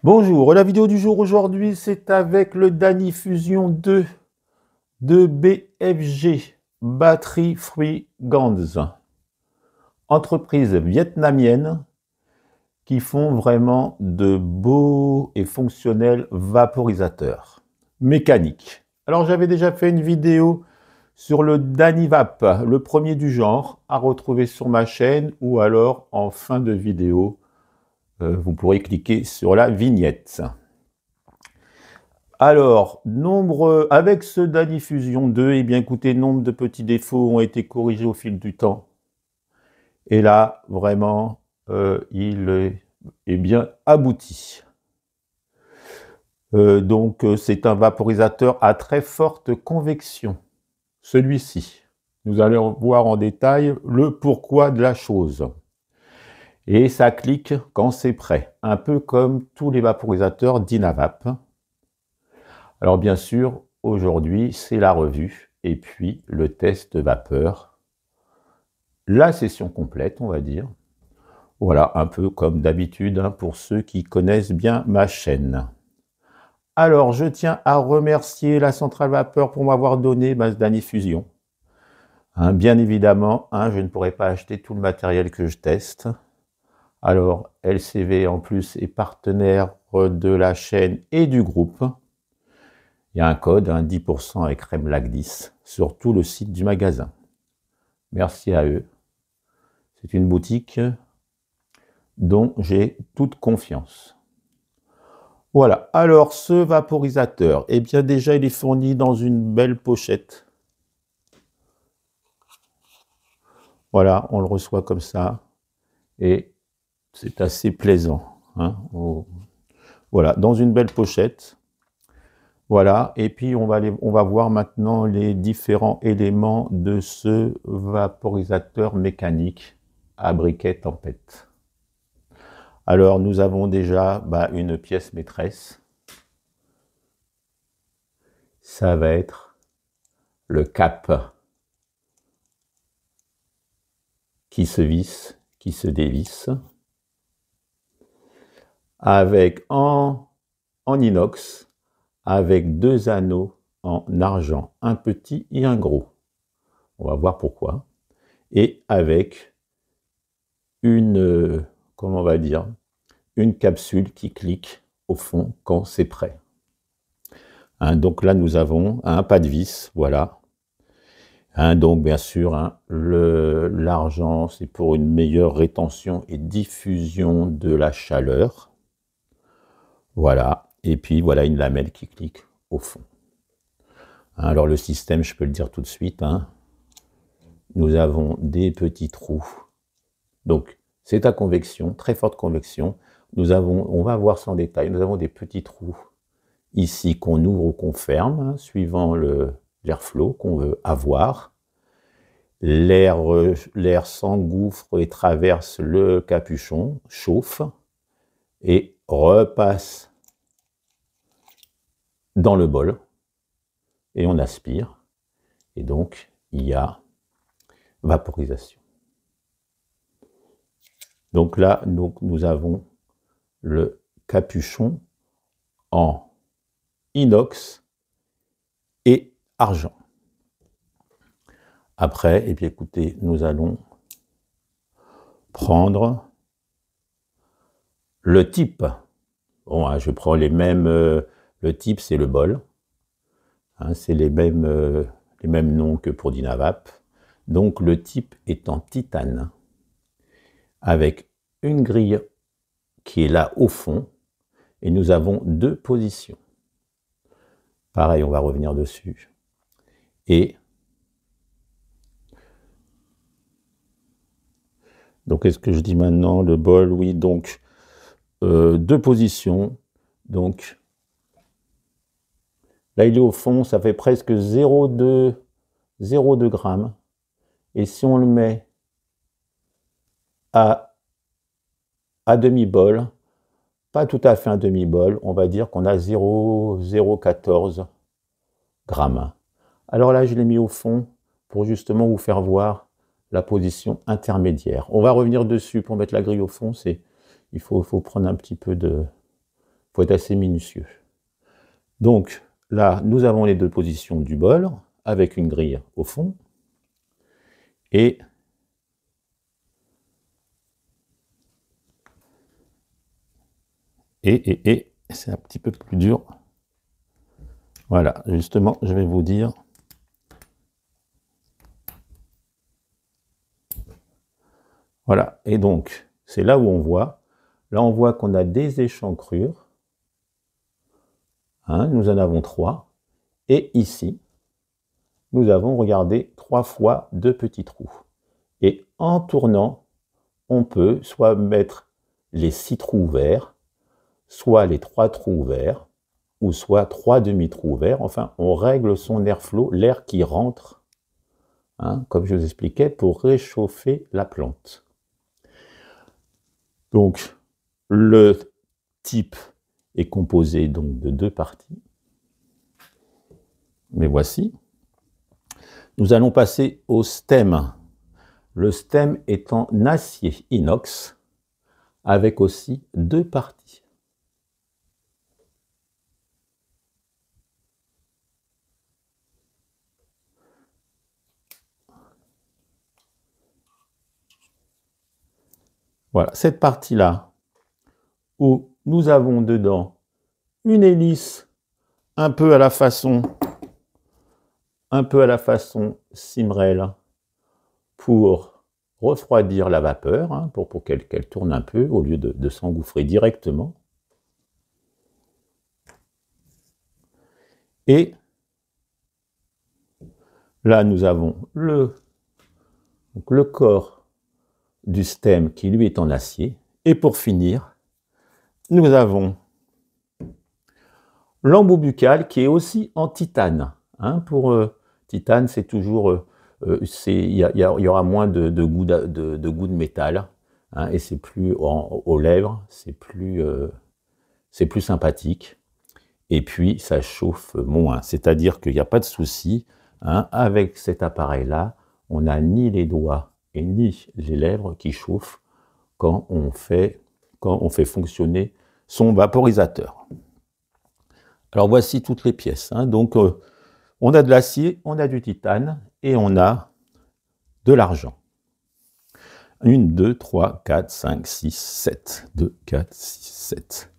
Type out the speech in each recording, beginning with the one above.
Bonjour, la vidéo du jour aujourd'hui, c'est avec le Dany Fusion 2 de BFG, Battery Free Guns, entreprise vietnamienne qui font vraiment de beaux et fonctionnels vaporisateurs mécaniques. Alors j'avais déjà fait une vidéo sur le DanyVap, le premier du genre, à retrouver sur ma chaîne ou alors en fin de vidéo, vous pourrez cliquer sur la vignette. Alors, avec ce Dany Fusion 2, eh bien écoutez, nombre de petits défauts ont été corrigés au fil du temps. Et là, vraiment, il est bien abouti. C'est un vaporisateur à très forte convection. Celui-ci. Nous allons voir en détail le pourquoi de la chose. Et ça clique quand c'est prêt. Un peu comme tous les vaporisateurs Dynavap. Alors bien sûr, aujourd'hui, c'est la revue et puis le test vapeur. La session complète, on va dire. Voilà, un peu comme d'habitude pour ceux qui connaissent bien ma chaîne. Alors, je tiens à remercier la centrale vapeur pour m'avoir donné ce Dany Fusion. Bien évidemment, je ne pourrais pas acheter tout le matériel que je teste. Alors, LCV en plus est partenaire de la chaîne et du groupe. Il y a un code, 10% avec REMLAC10 sur tout le site du magasin. Merci à eux. C'est une boutique dont j'ai toute confiance. Voilà, alors ce vaporisateur, eh bien déjà il est fourni dans une belle pochette. Voilà, on le reçoit comme ça et c'est assez plaisant. Voilà, dans une belle pochette. Voilà, et puis on va voir maintenant les différents éléments de ce vaporisateur mécanique à briquet tempête. Alors, nous avons déjà une pièce maîtresse. Ça va être le cap qui se visse, qui se dévisse, avec en inox, avec deux anneaux en argent, un petit et un gros. On va voir pourquoi. Et avec une, comment on va dire, une capsule qui clique au fond quand c'est prêt. Donc là, nous avons pas de vis, voilà. Donc bien sûr, l'argent, c'est pour une meilleure rétention et diffusion de la chaleur. Voilà, et puis voilà une lamelle qui clique au fond. Alors le système, je peux le dire tout de suite, nous avons des petits trous. Donc c'est à convection, très forte convection. On va voir ça en détail, nous avons des petits trous ici qu'on ouvre ou qu'on ferme, suivant l'airflow qu'on veut avoir. L'air s'engouffre et traverse le capuchon, chauffe et repasse dans le bol. Et on aspire. Et donc, il y a vaporisation. Donc là, nous avons le capuchon en inox et argent. Après, et bien écoutez, nous allons prendre le type. Bon, je prends les mêmes. Le type, c'est le bol. C'est les mêmes noms que pour Dynavap. Donc le type est en titane, avec une grille qui est là au fond, et nous avons deux positions. Pareil, on va revenir dessus. Et donc, qu'est-ce que je dis maintenant? Le bol, oui, donc deux positions. Donc là, il est au fond, ça fait presque 0,2 grammes. Et si on le met à demi-bol, pas tout à fait un demi-bol, on va dire qu'on a 0,14 grammes. Alors là, je l'ai mis au fond pour justement vous faire voir la position intermédiaire. On va revenir dessus pour mettre la grille au fond. Il faut prendre un petit peu de faut être assez minutieux. Donc là, nous avons les deux positions du bol, avec une grille au fond, et c'est un petit peu plus dur. Voilà, justement, je vais vous dire. Voilà, et donc, c'est là où on voit. Là, on voit qu'on a des échancrures. Hein, nous en avons 3. Et ici, nous avons, regardez, 3 fois 2 petits trous. Et en tournant, on peut soit mettre les 6 trous ouverts, soit les 3 trous ouverts, ou soit 3 demi-trous ouverts. Enfin, on règle son airflow, l'air qui rentre, hein, comme je vous expliquais, pour réchauffer la plante. Donc, le type est composé donc de 2 parties. Mais voici. Nous allons passer au stem. Le stem est en acier inox, avec aussi 2 parties. Voilà, cette partie-là, où nous avons dedans une hélice un peu à la façon Simrel pour refroidir la vapeur, hein, pour qu'elle tourne un peu au lieu de s'engouffrer directement. Et là, nous avons le corps du stem qui lui est en acier. Et pour finir, nous avons l'embout buccal qui est aussi en titane. Hein, pour titane, c'est toujours, il y aura moins de goût de métal, hein, et c'est plus aux lèvres, c'est plus sympathique. Et puis ça chauffe moins, c'est-à-dire qu'il n'y a pas de souci, hein, avec cet appareil-là, on n'a ni les doigts et ni les lèvres qui chauffent quand on fait fonctionner son vaporisateur. Alors voici toutes les pièces. Hein. Donc on a de l'acier, on a du titane et on a de l'argent. 1, 2, 3, 4, 5, 6, 7. 2, 4, 6, 7.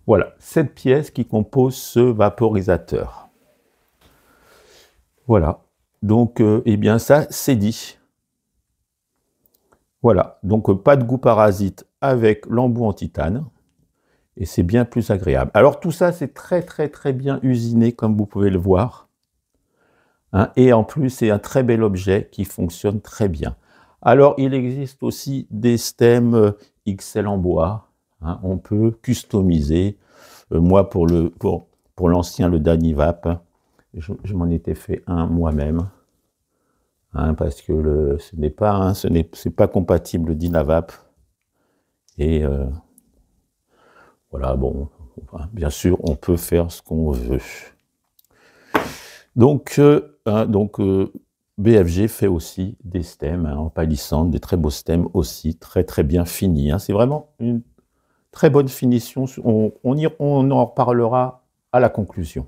Voilà, 7 pièces qui composent ce vaporisateur. Voilà, donc eh bien ça c'est dit. Voilà, donc pas de goût parasite avec l'embout en titane, et c'est bien plus agréable. Alors tout ça c'est très bien usiné comme vous pouvez le voir, hein, et en plus c'est un très bel objet qui fonctionne très bien. Alors il existe aussi des stems XL en bois, hein, on peut customiser. Moi pour l'ancien, le Danivap, je m'en étais fait un moi-même. Hein, parce que c'est pas compatible Dynavap. Et voilà, bon, enfin, bien sûr, on peut faire ce qu'on veut. Donc, BFG fait aussi des stems, hein, en palissandre, des très beaux stems aussi, très bien finis. Hein. C'est vraiment une très bonne finition. On en reparlera à la conclusion.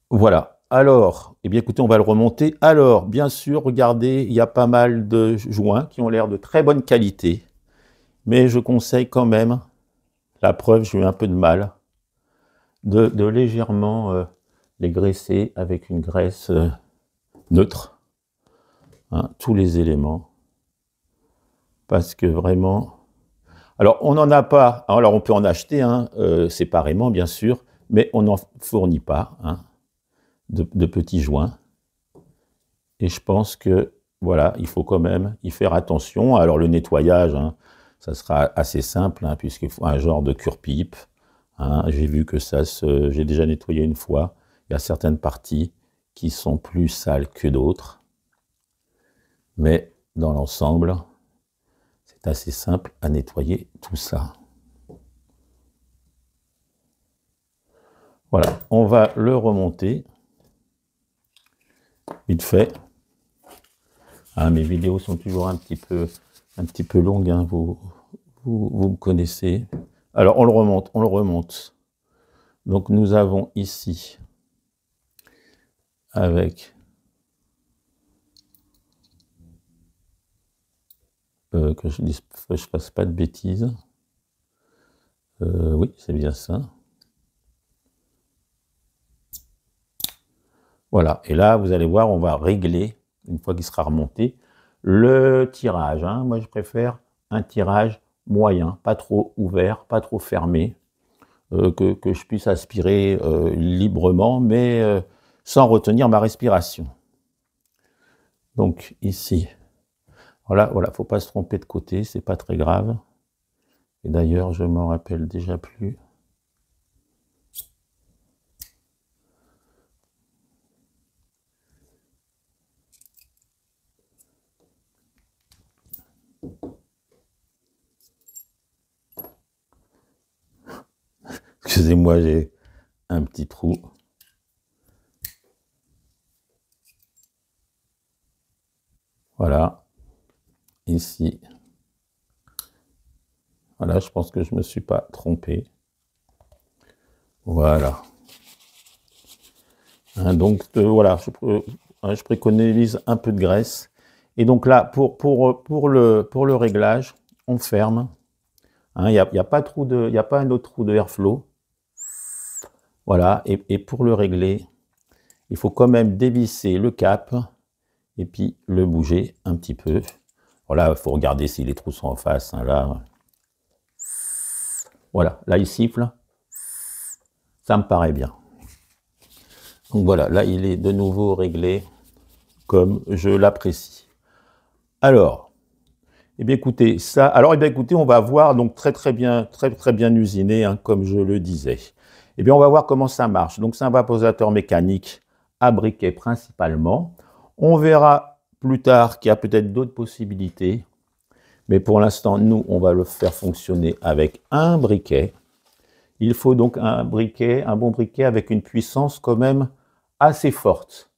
Voilà. Alors, eh bien écoutez, on va le remonter. Alors, bien sûr, regardez, il y a pas mal de joints qui ont l'air de très bonne qualité. Mais je conseille quand même, la preuve, j'ai eu un peu de mal, de légèrement les graisser avec une graisse neutre. Hein, tous les éléments. Parce que vraiment... Alors, on n'en a pas. Alors, on peut en acheter hein, séparément, bien sûr, mais on n'en fournit pas. Hein. De petits joints. Et je pense que, voilà, il faut quand même y faire attention. Alors, le nettoyage, hein, ça sera assez simple, hein, puisqu'il faut un genre de cure-pipe. Hein. J'ai vu que j'ai déjà nettoyé une fois. Il y a certaines parties qui sont plus sales que d'autres. Mais, dans l'ensemble, c'est assez simple à nettoyer tout ça. Voilà, on va le remonter. Vite fait. Ah, mes vidéos sont toujours un petit peu longues, hein, vous me connaissez. Alors, on le remonte, on le remonte. Donc, nous avons ici, avec que je fasse pas de bêtises. Oui, c'est bien ça. Voilà, et là, vous allez voir, on va régler, une fois qu'il sera remonté, le tirage. Hein. Moi, je préfère un tirage moyen, pas trop ouvert, pas trop fermé, que je puisse aspirer librement, mais sans retenir ma respiration. Donc, ici, voilà, faut pas se tromper de côté, c'est pas très grave. Et d'ailleurs, je m'en rappelle déjà plus. Excusez-moi, j'ai un petit trou. Voilà, ici. Voilà, je pense que je ne me suis pas trompé. Voilà. Hein, donc, voilà, je préconise un peu de graisse. Et donc là, pour le réglage, on ferme. Il n'y a pas un autre trou de airflow. Voilà, et pour le régler, il faut quand même dévisser le cap et puis le bouger un petit peu. Voilà, il faut regarder si les trous sont en face. Hein, là. Voilà, là il siffle. Ça me paraît bien. Donc voilà, là il est de nouveau réglé comme je l'apprécie. Alors, eh bien écoutez, on va voir donc très bien usiné, hein, comme je le disais. Eh bien, on va voir comment ça marche. Donc, c'est un vaporisateur mécanique à briquet principalement. On verra plus tard qu'il y a peut-être d'autres possibilités. Mais pour l'instant, nous, on va le faire fonctionner avec un briquet. Il faut donc un bon briquet avec une puissance quand même assez forte.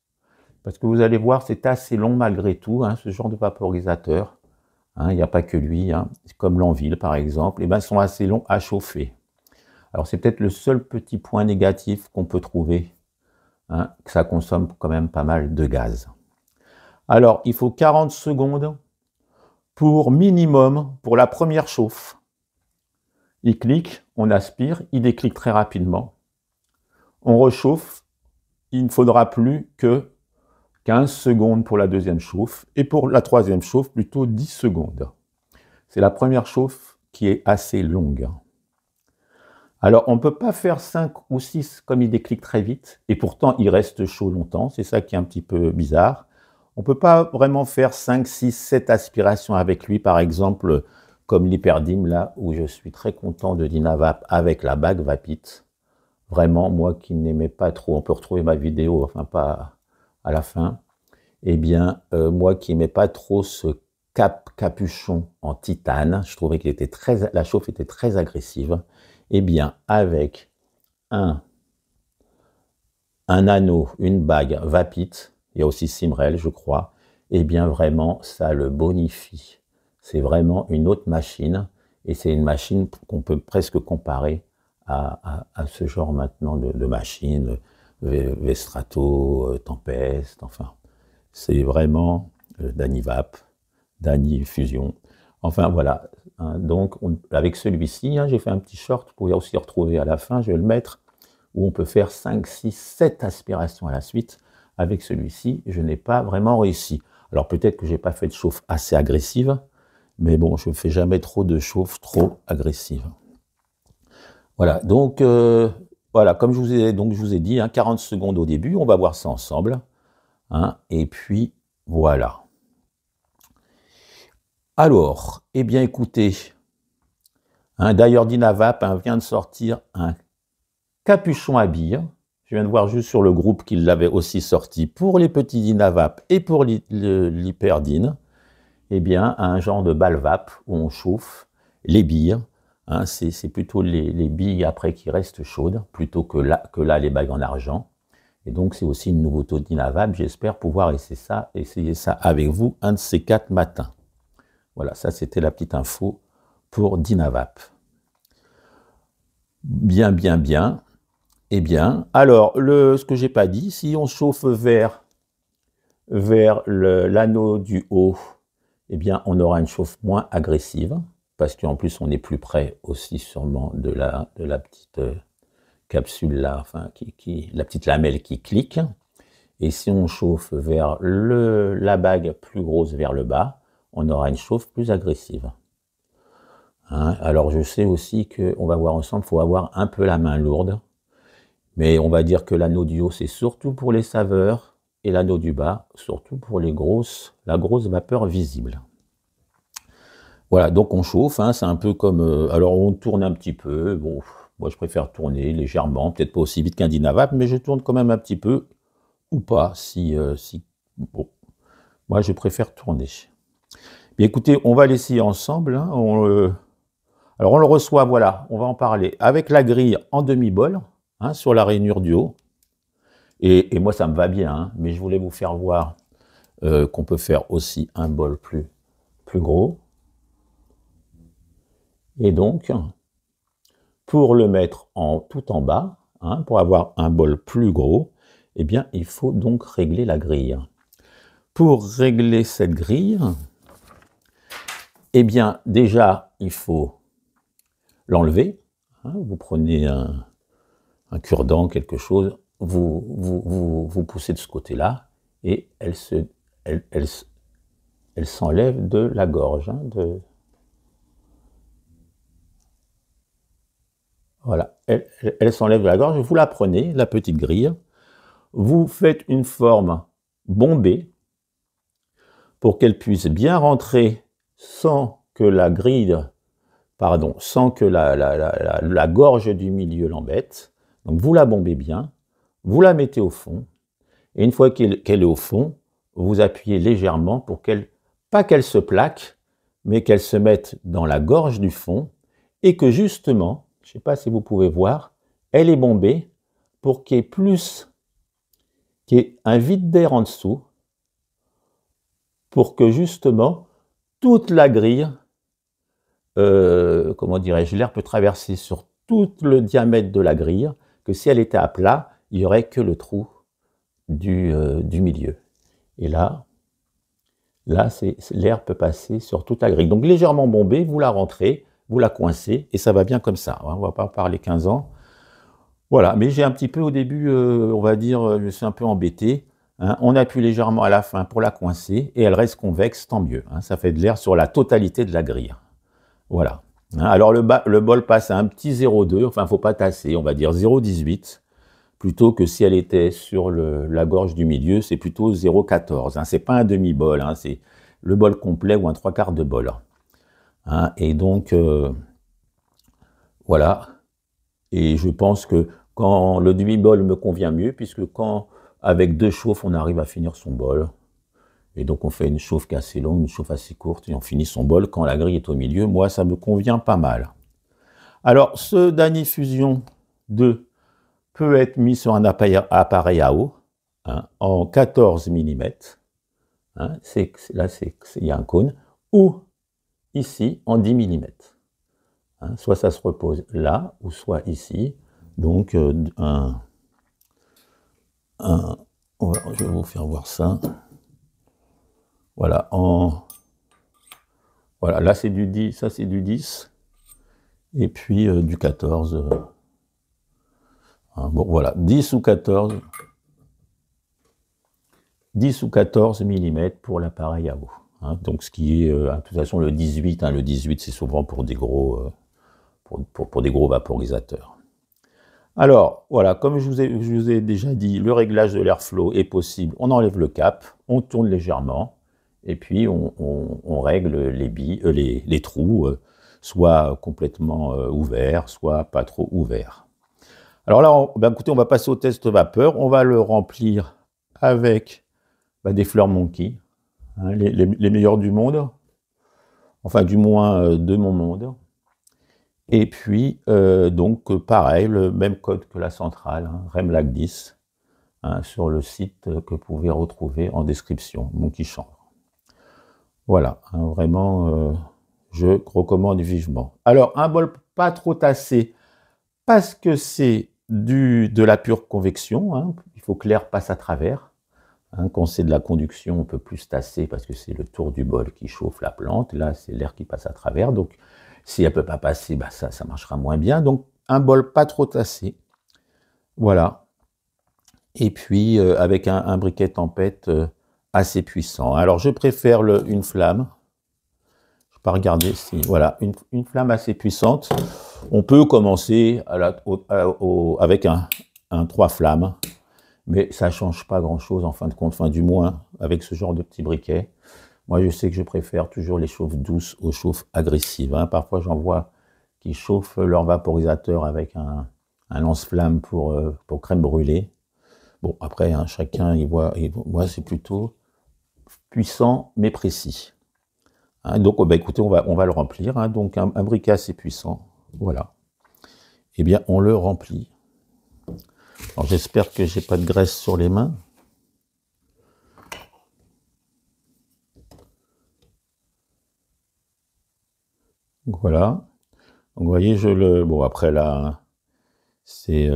Parce que vous allez voir, c'est assez long malgré tout, hein, ce genre de vaporisateur. Hein, il n'y a pas que lui, hein, comme l'Enville par exemple, et ben, sont assez longs à chauffer. Alors c'est peut-être le seul petit point négatif qu'on peut trouver, hein, que ça consomme quand même pas mal de gaz. Alors il faut 40 secondes pour minimum pour la première chauffe. Il clique, on aspire, il déclique très rapidement. On rechauffe, il ne faudra plus que 15 secondes pour la deuxième chauffe, et pour la troisième chauffe, plutôt 10 secondes. C'est la première chauffe qui est assez longue. Alors, on ne peut pas faire 5 ou 6 comme il déclique très vite, et pourtant il reste chaud longtemps, c'est ça qui est un petit peu bizarre. On ne peut pas vraiment faire 5, 6, 7 aspirations avec lui, par exemple, comme l'Hyperdim, là, où je suis très content de Dynavap avec la bague Vapit. Vraiment, moi qui n'aimais pas trop, on peut retrouver ma vidéo, enfin pas à la fin, eh bien, moi qui n'aimais pas trop ce capuchon en titane, je trouvais qu'il était la chauffe était très agressive, eh bien, avec un anneau, une bague Vapit, il y a aussi Simrel, je crois, eh bien, vraiment, ça le bonifie. C'est vraiment une autre machine, et c'est une machine qu'on peut presque comparer à ce genre maintenant de machine, Vestrato, Tempest, enfin, c'est vraiment Dynavap, Dynafusion. Enfin voilà, hein, donc avec celui-ci, hein, j'ai fait un petit short pour y aussi retrouver à la fin, je vais le mettre, où on peut faire 5, 6, 7 aspirations à la suite. Avec celui-ci, je n'ai pas vraiment réussi. Alors peut-être que je n'ai pas fait de chauffe assez agressive, mais bon, je ne fais jamais trop de chauffe trop agressive. Voilà, donc voilà, comme je vous ai dit, hein, 40 secondes au début, on va voir ça ensemble. Hein, et puis, voilà. Alors, eh bien écoutez, hein, d'ailleurs Dynavap vient de sortir un capuchon à billes. Je viens de voir juste sur le groupe qu'il l'avait aussi sorti pour les petits Dynavap et pour l'Hyperdim. Eh bien, un genre de balvap où on chauffe les billes. Hein, c'est plutôt les billes après qui restent chaudes, plutôt que là les bagues en argent. Et donc, c'est aussi une nouveauté de Dynavap. J'espère pouvoir essayer ça avec vous un de ces 4 matins. Voilà, ça, c'était la petite info pour Dynavap. bien, bien, bien. Eh bien, alors, ce que j'ai pas dit, si on chauffe vers l'anneau du haut, eh bien, on aura une chauffe moins agressive, parce qu'en plus, on est plus près aussi sûrement de la petite capsule là, enfin, la petite lamelle qui clique. Et si on chauffe vers la bague plus grosse vers le bas, on aura une chauffe plus agressive. Hein, alors, je sais aussi qu'on va voir ensemble, il faut avoir un peu la main lourde. Mais on va dire que l'anneau du haut, c'est surtout pour les saveurs, et l'anneau du bas, surtout pour la grosse vapeur visible. Voilà, donc on chauffe, hein, c'est un peu comme... alors on tourne un petit peu, bon, moi je préfère tourner légèrement, peut-être pas aussi vite qu'un Dynavap, mais je tourne quand même un petit peu, ou pas, bon, moi je préfère tourner. Bien écoutez, on va l'essayer ensemble, hein, alors on le reçoit, voilà, on va en parler, avec la grille en demi-bol, hein, sur la rainure du haut. Et moi, ça me va bien, hein, mais je voulais vous faire voir qu'on peut faire aussi un bol plus gros. Et donc, pour le mettre tout en bas, hein, pour avoir un bol plus gros, eh bien, il faut donc régler la grille. Pour régler cette grille, eh bien, déjà, il faut l'enlever. Hein, vous prenez un cure-dent, quelque chose, vous poussez de ce côté-là, et elle s'enlève de la gorge. Hein, voilà, elle s'enlève de la gorge, vous la prenez, la petite grille, vous faites une forme bombée pour qu'elle puisse bien rentrer sans que la grille, pardon, sans que la gorge du milieu l'embête. Donc vous la bombez bien, vous la mettez au fond, et une fois qu'elle est au fond, vous appuyez légèrement pour pas qu'elle se plaque, mais qu'elle se mette dans la gorge du fond, et que justement, je ne sais pas si vous pouvez voir, elle est bombée pour qu'il y ait un vide d'air en dessous, pour que justement toute la grille, comment dirais-je, l'air peut traverser sur tout le diamètre de la grille, que si elle était à plat, il n'y aurait que le trou du milieu. Et là l'air peut passer sur toute la grille. Donc légèrement bombée, vous la rentrez, vous la coincez, et ça va bien comme ça. On ne va pas parler 15 ans. Voilà, mais j'ai un petit peu au début, on va dire, je suis un peu embêté. Hein. On appuie légèrement à la fin pour la coincer, et elle reste convexe, tant mieux. Hein. Ça fait de l'air sur la totalité de la grille. Voilà. Hein. Alors le bol passe à un petit 0,2, enfin il ne faut pas tasser, on va dire 0,18, plutôt que si elle était sur la gorge du milieu, c'est plutôt 0,14. Hein. Ce n'est pas un demi-bol, hein, c'est le bol complet ou un 3/4 de bol. Hein. Et donc, voilà. Et je pense que quand le demi-bol me convient mieux, puisque quand, avec 2 chauffes, on arrive à finir son bol. Et donc, on fait une chauffe qui est assez longue, une chauffe assez courte, et on finit son bol quand la grille est au milieu. Moi, ça me convient pas mal. Alors, ce Dany-Fusion 2 peut être mis sur un appareil à eau, hein, en 14 mm. Hein, là, il y a un cône. Ou ici, en 10 mm. Hein, soit ça se repose là, ou soit ici. Donc, je vais vous faire voir ça. Voilà, voilà, là c'est du 10, ça c'est du 10, et puis du 14. Hein, bon, voilà, 10 ou 14 mm pour l'appareil à eau. Hein, donc, ce qui est, de toute façon, le 18. Hein, le 18, c'est souvent pour des gros, pour des gros vaporisateurs. Alors, voilà, comme je vous ai déjà dit, le réglage de l'airflow est possible. On enlève le cap, on tourne légèrement, et puis on règle les trous, soit complètement ouverts, soit pas trop ouverts. Alors là, écoutez, on va passer au test vapeur. On va le remplir avec des fleurs Monkey, hein, les meilleures du monde, enfin du moins de mon monde. Et puis, donc, pareil, le même code que la centrale, hein, Remlac 10, hein, sur le site que vous pouvez retrouver en description, Monkey Chambre. Voilà, hein, vraiment, je recommande vivement. Alors, un bol pas trop tassé, parce que c'est de la pure convection, hein. Il faut que l'air passe à travers. Hein. Quand c'est de la conduction, on peut plus tasser parce que c'est le tour du bol qui chauffe la plante. Là, c'est l'air qui passe à travers. Donc, si elle ne peut pas passer, bah ça marchera moins bien. Donc, un bol pas trop tassé. Voilà. Et puis, avec un briquet tempête assez puissant. Alors, je préfère une flamme. Je ne vais pas regarder si... Voilà, une flamme assez puissante. On peut commencer avec un 3 flammes. Mais ça ne change pas grand-chose en fin de compte, enfin du moins avec ce genre de petit briquet. Moi, je sais que je préfère toujours les chauffes douces aux chauffes agressives. Hein. Parfois, j'en vois qui chauffent leur vaporisateur avec un lance-flamme pour crème brûlée. Bon, après, hein, chacun, moi, c'est plutôt puissant, mais précis. Hein, donc, bah, écoutez, on va le remplir. Hein. Donc, un briquet assez puissant, voilà. Eh bien, on le remplit. Alors, j'espère que j'ai pas de graisse sur les mains. Donc, voilà. Donc, vous voyez, bon, après, là, c'est...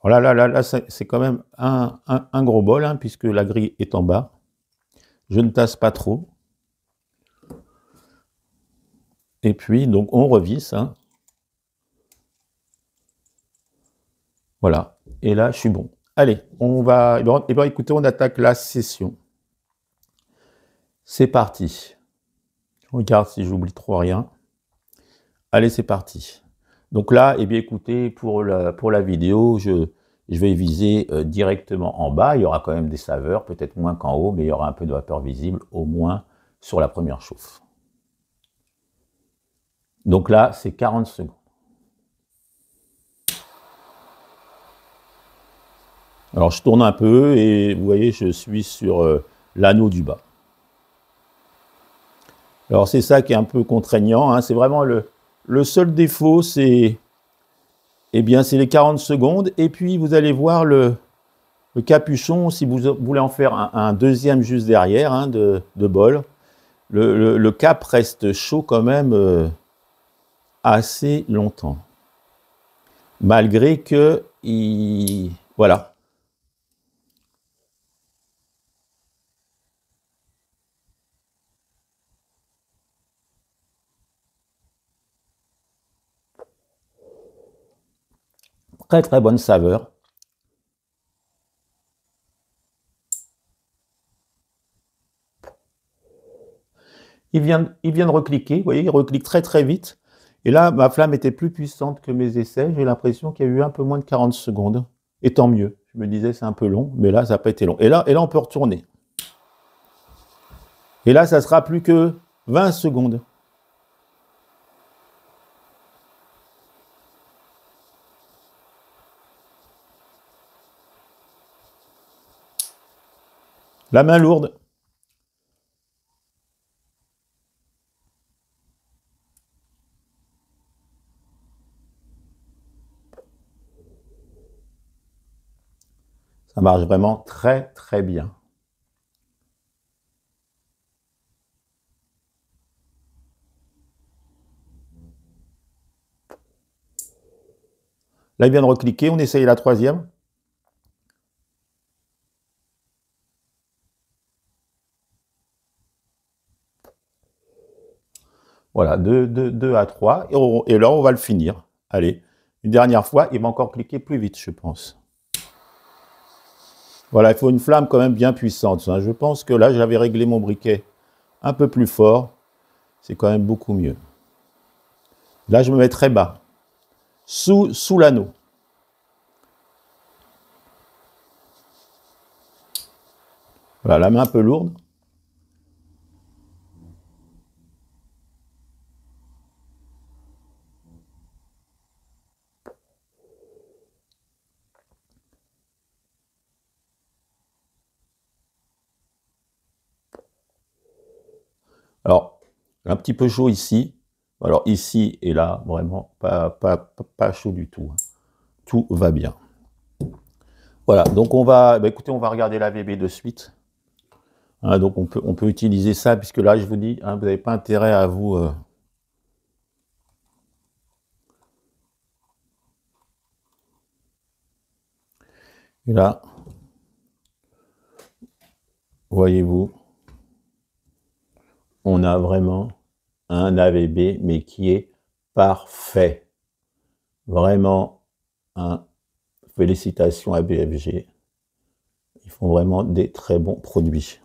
Voilà, là, c'est quand même un gros bol, hein, puisque la grille est en bas. Je ne tasse pas trop. Et puis, donc, on revisse. Hein. Voilà. Et là, je suis bon. Allez, on va... Eh bien, écoutez, on attaque la session. C'est parti. Je regarde si j'oublie trop rien. Allez, c'est parti. Donc là, eh bien, écoutez, pour la vidéo, je vais viser directement en bas. Il y aura quand même des saveurs, peut-être moins qu'en haut, mais il y aura un peu de vapeur visible, au moins sur la première chauffe. Donc là, c'est 40 secondes. Alors, je tourne un peu et vous voyez, je suis sur l'anneau du bas. Alors, c'est ça qui est un peu contraignant. Hein. C'est vraiment le seul défaut, c'est les 40 secondes. Et puis, vous allez voir le capuchon, si vous voulez en faire un deuxième juste derrière, hein, de bol, le cap reste chaud quand même assez longtemps. Malgré que, voilà. Très très bonne saveur. Il vient de recliquer, vous voyez, il reclique très très vite. Et là, ma flamme était plus puissante que mes essais. J'ai l'impression qu'il y a eu un peu moins de 40 secondes. Et tant mieux. Je me disais, c'est un peu long, mais là, ça n'a pas été long. Et là, on peut retourner. Et là, ça sera plus que 20 secondes. La main lourde. Ça marche vraiment très très bien. Là, il vient de recliquer, on essaye la troisième. Voilà, 2 à 3. Et là, on va le finir. Allez, une dernière fois, il va encore cliquer plus vite, je pense. Voilà, il faut une flamme quand même bien puissante. Hein. Je pense que là, j'avais réglé mon briquet un peu plus fort. C'est quand même beaucoup mieux. Là, je me mets très bas, sous l'anneau. Voilà, la main un peu lourde. Alors, un petit peu chaud ici. Alors, ici et là, vraiment, pas chaud du tout. Hein. Tout va bien. Voilà, donc on va, écoutez, on va regarder la VB de suite. Hein, donc on peut utiliser ça, puisque là, je vous dis, hein, vous n'avez pas intérêt à vous... Et là, voyez-vous, on a vraiment un AVB, mais qui est parfait. Vraiment, félicitations à BFG. Ils font vraiment des très bons produits.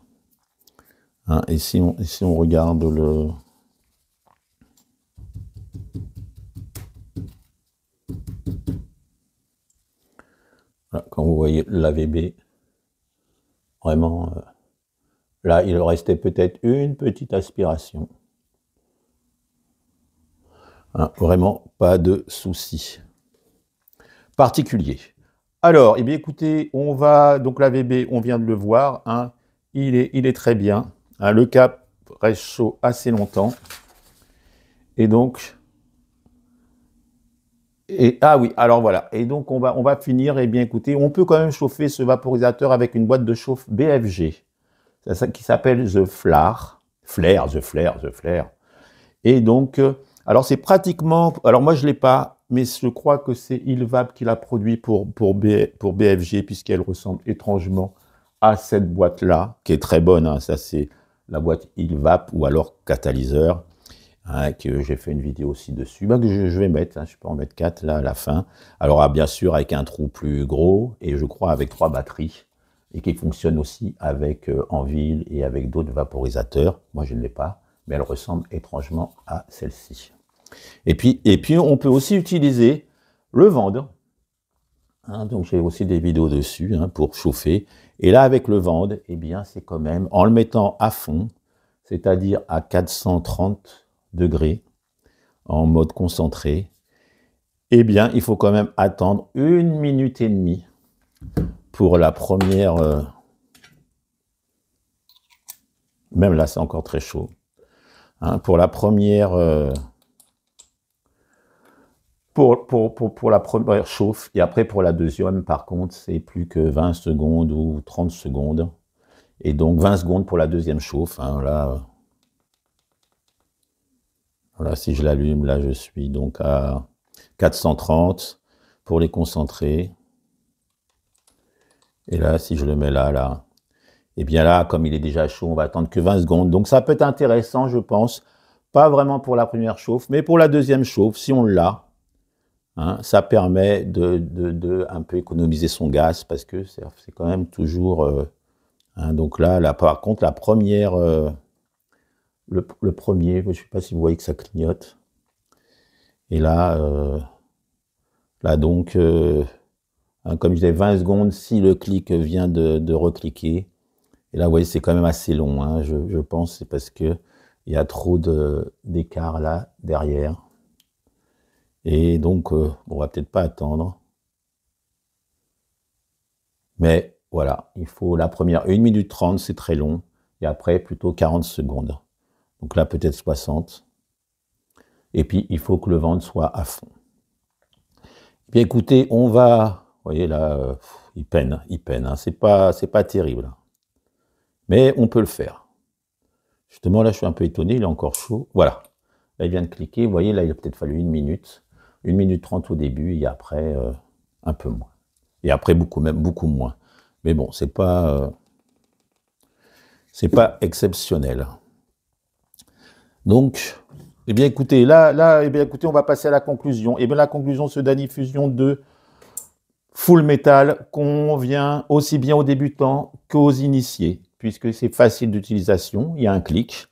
Et si on regarde le... Voilà, quand vous voyez l'AVB, vraiment, là, il restait peut-être une petite aspiration. Vraiment, pas de souci particulier. Alors, eh bien, écoutez, on va, donc l'AVB, on vient de le voir, il est très bien. Le cap reste chaud assez longtemps. Et donc, ah oui, alors voilà. Et donc, on va finir. Eh bien, écoutez, on peut quand même chauffer ce vaporisateur avec une boîte de chauffe BFG. C'est ça qui s'appelle The Flare. The Flare. Et donc, alors c'est pratiquement... Alors moi, je ne l'ai pas, mais je crois que c'est Ilvap qui l'a produit pour BFG, puisqu'elle ressemble étrangement à cette boîte-là, qui est très bonne. Ça, c'est la boîte Ilvap ou alors catalyseur. Que j'ai fait une vidéo aussi dessus, que je vais mettre, je peux en mettre 4 là à la fin. Alors bien sûr avec un trou plus gros, et je crois avec 3 batteries, et qui fonctionne aussi avec en ville et avec d'autres vaporisateurs. Moi je ne l'ai pas, mais elle ressemble étrangement à celle-ci. Et puis on peut aussi utiliser le Vande. Donc j'ai aussi des vidéos dessus pour chauffer. Et là avec le Vande, eh bien c'est quand même, en le mettant à fond, c'est-à-dire à 430 degrés en mode concentré, eh bien, il faut quand même attendre 1 minute et demie pour la première... même là, c'est encore très chaud. Pour la première... pour la première chauffe, et après pour la deuxième, par contre, c'est plus que 20 secondes ou 30 secondes. Et donc 20 secondes pour la deuxième chauffe. Là, si je l'allume, là, je suis donc à 430 pour les concentrés. Et là, si je le mets là, et bien là, comme il est déjà chaud, on va attendre que 20 secondes. Donc ça peut être intéressant, je pense. Pas vraiment pour la première chauffe, mais pour la deuxième chauffe, si on l'a, ça permet de un peu économiser son gaz, parce que c'est quand même toujours... donc là, par contre, la première... le premier, je ne sais pas si vous voyez que ça clignote. Et là, donc, comme je disais, 20 secondes, si le clic vient de recliquer. Et là, vous voyez, c'est quand même assez long. Je pense c'est parce qu'il y a trop d'écart là, derrière. Et donc, on va peut-être pas attendre. Mais voilà, il faut la première 1 minute 30, c'est très long. Et après, plutôt 40 secondes. Donc là, peut-être 60. Et puis, il faut que le ventre soit à fond. Bien, écoutez, on va... Vous voyez, là, il peine. C'est pas terrible. Mais on peut le faire. Justement, là, je suis un peu étonné, il est encore chaud. Voilà. Là, il vient de cliquer. Vous voyez, là, il a peut-être fallu 1 minute. 1 minute 30 au début, et après, un peu moins. Et après, même beaucoup moins. Mais bon, c'est pas exceptionnel. Donc, eh bien, écoutez, on va passer à la conclusion. Eh bien, la conclusion, c'est d'une diffusion de Full Metal convient aussi bien aux débutants qu'aux initiés, puisque c'est facile d'utilisation, il y a un clic,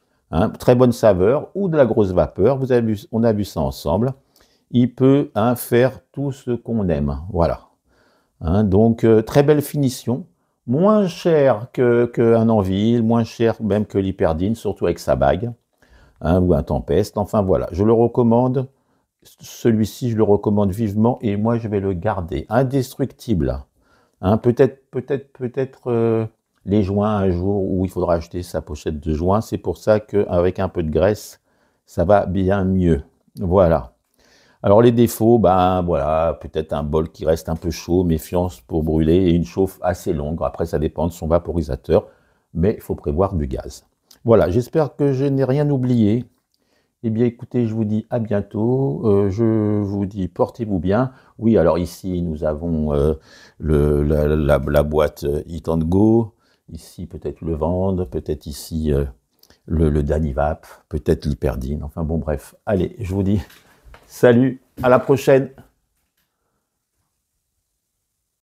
très bonne saveur ou de la grosse vapeur, on a vu ça ensemble. Il peut faire tout ce qu'on aime, voilà. Donc, très belle finition, moins cher qu'un Anvil, moins cher même que l'Hyperdine, surtout avec sa bague. Ou un Tempest, enfin voilà, je le recommande, celui-ci je le recommande vivement et moi je vais le garder, indestructible, peut-être les joints un jour où il faudra acheter sa pochette de joints, c'est pour ça qu'avec un peu de graisse, ça va bien mieux, voilà. Alors les défauts, voilà, peut-être un bol qui reste un peu chaud, méfiance pour brûler et une chauffe assez longue, après ça dépend de son vaporisateur, mais il faut prévoir du gaz. Voilà, j'espère que je n'ai rien oublié. Eh bien, écoutez, je vous dis à bientôt. Je vous dis portez-vous bien. Oui, alors ici, nous avons la boîte Eat and Go. Ici, peut-être le Vende. Peut-être ici le Danivap. Peut-être l'Hyperdine. Enfin bon, bref. Allez, je vous dis salut. À la prochaine.